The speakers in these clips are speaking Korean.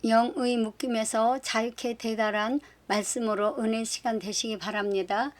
영의 묶임에서 자유케 대달한 말씀으로 은혜 시간 되시기 바랍니다.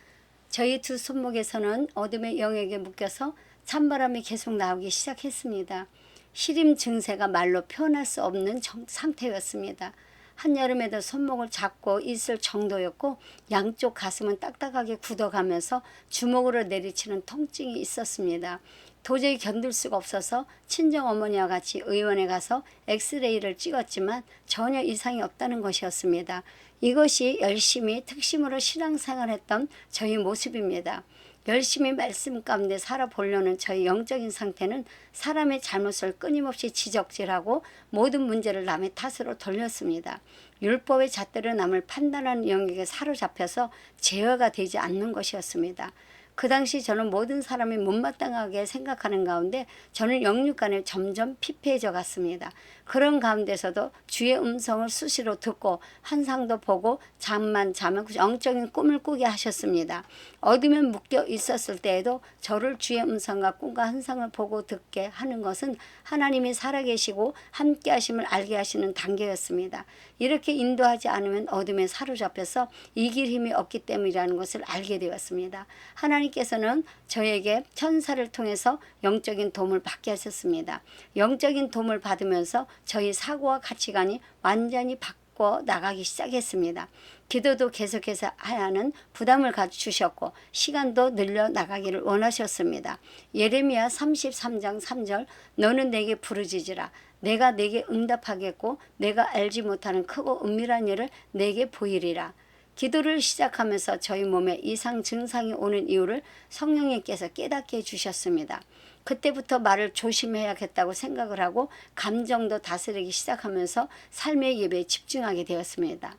저희 두 손목에서는 어둠의 영역에 묶여서 찬바람이 계속 나오기 시작했습니다. 시림 증세가 말로 표현할 수 없는 상태였습니다. 한여름에도 손목을 잡고 있을 정도였고 양쪽 가슴은 딱딱하게 굳어가면서 주먹으로 내리치는 통증이 있었습니다. 도저히 견딜 수가 없어서 친정어머니와 같이 의원에 가서 엑스레이를 찍었지만 전혀 이상이 없다는 것이었습니다. 이것이 열심히 특심으로 신앙생활했던 저희 모습입니다. 열심히 말씀 가운데 살아보려는 저희 영적인 상태는 사람의 잘못을 끊임없이 지적질하고 모든 문제를 남의 탓으로 돌렸습니다. 율법의 잣대로 남을 판단하는 영역에 사로잡혀서 제어가 되지 않는 것이었습니다. 그 당시 저는 모든 사람이 못마땅하게 생각하는 가운데 저는 영육간에 점점 피폐해져 갔습니다. 그런 가운데서도 주의 음성을 수시로 듣고 환상도 보고 잠만 자면 영적인 꿈을 꾸게 하셨습니다. 어둠에 묶여 있었을 때에도 저를 주의 음성과 꿈과 환상을 보고 듣게 하는 것은 하나님이 살아계시고 함께 하심을 알게 하시는 단계였습니다. 이렇게 인도하지 않으면 어둠에 사로잡혀서 이길 힘이 없기 때문이라는 것을 알게 되었습니다. 하나님께서는 저에게 천사를 통해서 영적인 도움을 받게 하셨습니다. 영적인 도움을 받으면서 저희 사고와 가치관이 완전히 바꿔 나가기 시작했습니다. 기도도 계속해서 해야 하는 부담을 주셨고 시간도 늘려 나가기를 원하셨습니다. 예레미야 33장 3절 너는 내게 부르짖으라. 내가 내게 응답하겠고 내가 알지 못하는 크고 은밀한 일을 내게 보이리라. 기도를 시작하면서 저희 몸에 이상 증상이 오는 이유를 성령님께서 깨닫게 해주셨습니다. 그때부터 말을 조심해야겠다고 생각을 하고 감정도 다스리기 시작하면서 삶의 예배에 집중하게 되었습니다.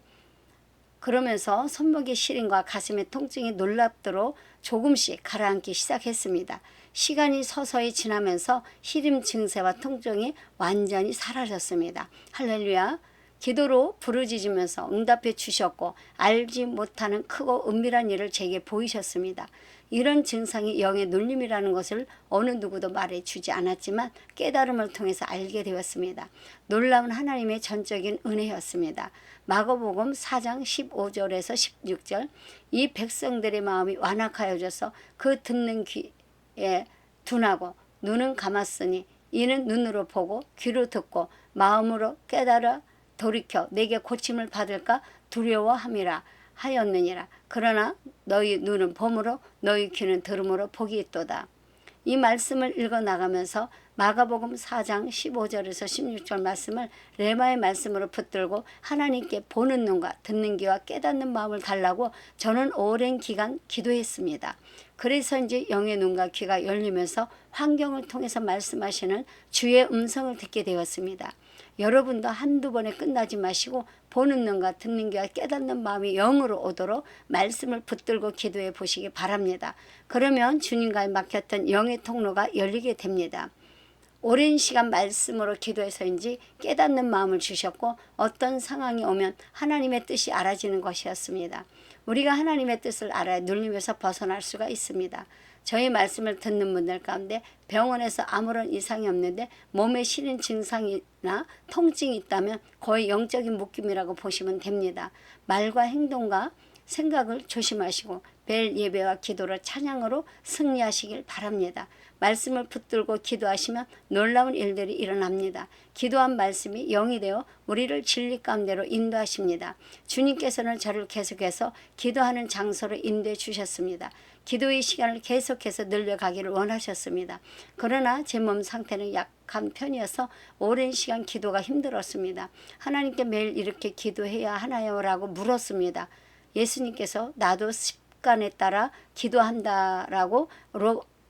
그러면서 손목의 시림과 가슴의 통증이 놀랍도록 조금씩 가라앉기 시작했습니다. 시간이 서서히 지나면서 시림 증세와 통증이 완전히 사라졌습니다. 할렐루야. 기도로 부르짖으면서 응답해 주셨고 알지 못하는 크고 은밀한 일을 제게 보이셨습니다. 이런 증상이 영의 눌림이라는 것을 어느 누구도 말해주지 않았지만 깨달음을 통해서 알게 되었습니다. 놀라운 하나님의 전적인 은혜였습니다. 마가복음 4장 15절에서 16절 이 백성들의 마음이 완악하여져서 그 듣는 귀에 둔하고 눈은 감았으니 이는 눈으로 보고 귀로 듣고 마음으로 깨달아 돌이켜 내게 고침을 받을까 두려워함이라 하였느니라. 그러나 너희 눈은 봄으로 너희 귀는 들음으로 복이 있도다. 이 말씀을 읽어나가면서 마가복음 4장 15절에서 16절 말씀을 레마의 말씀으로 붙들고 하나님께 보는 눈과 듣는 귀와 깨닫는 마음을 달라고 저는 오랜 기간 기도했습니다. 그래서인지 영의 눈과 귀가 열리면서 환경을 통해서 말씀하시는 주의 음성을 듣게 되었습니다. 여러분도 한두 번에 끝나지 마시고 보는 눈과 듣는 귀와 깨닫는 마음이 영으로 오도록 말씀을 붙들고 기도해 보시기 바랍니다. 그러면 주님과의 막혔던 영의 통로가 열리게 됩니다. 오랜 시간 말씀으로 기도해서인지 깨닫는 마음을 주셨고 어떤 상황이 오면 하나님의 뜻이 알아지는 것이었습니다. 우리가 하나님의 뜻을 알아야 눌림에서 벗어날 수가 있습니다. 저희 말씀을 듣는 분들 가운데 병원에서 아무런 이상이 없는데 몸에 시린 증상이나 통증이 있다면 거의 영적인 묶임이라고 보시면 됩니다. 말과 행동과 생각을 조심하시고 매일 예배와 기도로 찬양으로 승리하시길 바랍니다. 말씀을 붙들고 기도하시면 놀라운 일들이 일어납니다. 기도한 말씀이 영이 되어 우리를 진리 가운데로 인도하십니다. 주님께서는 저를 계속해서 기도하는 장소로 인도해 주셨습니다. 기도의 시간을 계속해서 늘려가기를 원하셨습니다. 그러나 제 몸 상태는 약한 편이어서 오랜 시간 기도가 힘들었습니다. 하나님께 매일 이렇게 기도해야 하나요? 라고 물었습니다. 예수님께서 나도 습관에 따라 기도한다라고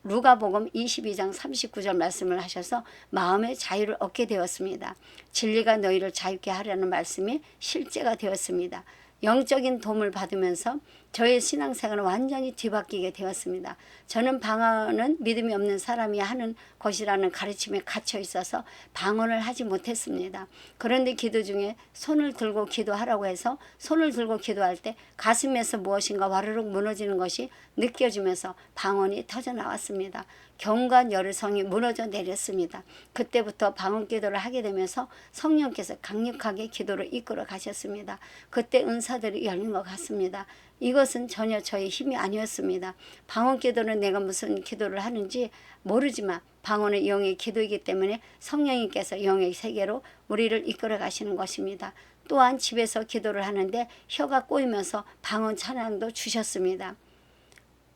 루가복음 22장 39절 말씀을 하셔서 마음의 자유를 얻게 되었습니다. 진리가 너희를 자유케 하려는 말씀이 실제가 되었습니다. 영적인 도움을 받으면서 저의 신앙생활은 완전히 뒤바뀌게 되었습니다. 저는 방언은 믿음이 없는 사람이 하는 것이라는 가르침에 갇혀 있어서 방언을 하지 못했습니다. 그런데 기도 중에 손을 들고 기도하라고 해서 손을 들고 기도할 때 가슴에서 무엇인가 와르륵 무너지는 것이 느껴지면서 방언이 터져 나왔습니다. 경관 열의성이 무너져 내렸습니다. 그때부터 방언 기도를 하게 되면서 성령께서 강력하게 기도를 이끌어 가셨습니다. 그때 은사들이 열린 것 같습니다. 이것은 전혀 저의 힘이 아니었습니다. 방언 기도는 내가 무슨 기도를 하는지 모르지만 방언은 영의 기도이기 때문에 성령님께서 영의 세계로 우리를 이끌어 가시는 것입니다. 또한 집에서 기도를 하는데 혀가 꼬이면서 방언 찬양도 주셨습니다.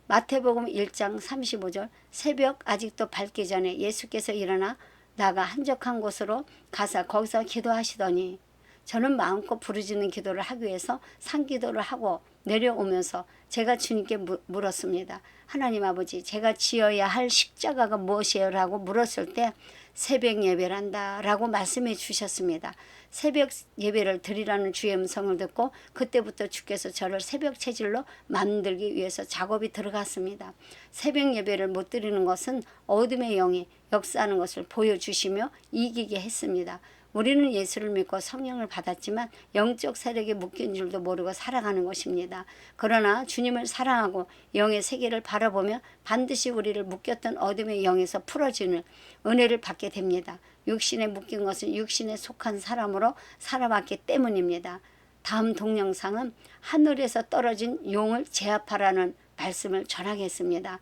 마태복음 1장 35절 새벽 아직도 밝기 전에 예수께서 일어나 나가 한적한 곳으로 가사 거기서 기도하시더니 저는 마음껏 부르짖는 기도를 하기 위해서 산기도를 하고 내려오면서 제가 주님께 물었습니다. 하나님 아버지, 제가 지어야 할 십자가가 무엇이에요? 라고 물었을 때 새벽 예배란다 라고 말씀해 주셨습니다. 새벽 예배를 드리라는 주의 음성을 듣고 그때부터 주께서 저를 새벽 체질로 만들기 위해서 작업이 들어갔습니다. 새벽 예배를 못 드리는 것은 어둠의 영이 역사하는 것을 보여주시며 이기게 했습니다. 우리는 예수를 믿고 성령을 받았지만 영적 세력에 묶인 줄도 모르고 살아가는 것입니다. 그러나 주님을 사랑하고 영의 세계를 바라보며 반드시 우리를 묶였던 어둠의 영에서 풀어주는 은혜를 받게 됩니다. 육신에 묶인 것은 육신에 속한 사람으로 살아왔기 때문입니다. 다음 동영상은 하늘에서 떨어진 용을 제압하라는 말씀을 전하겠습니다.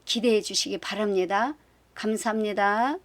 기대해 주시기 바랍니다. 감사합니다.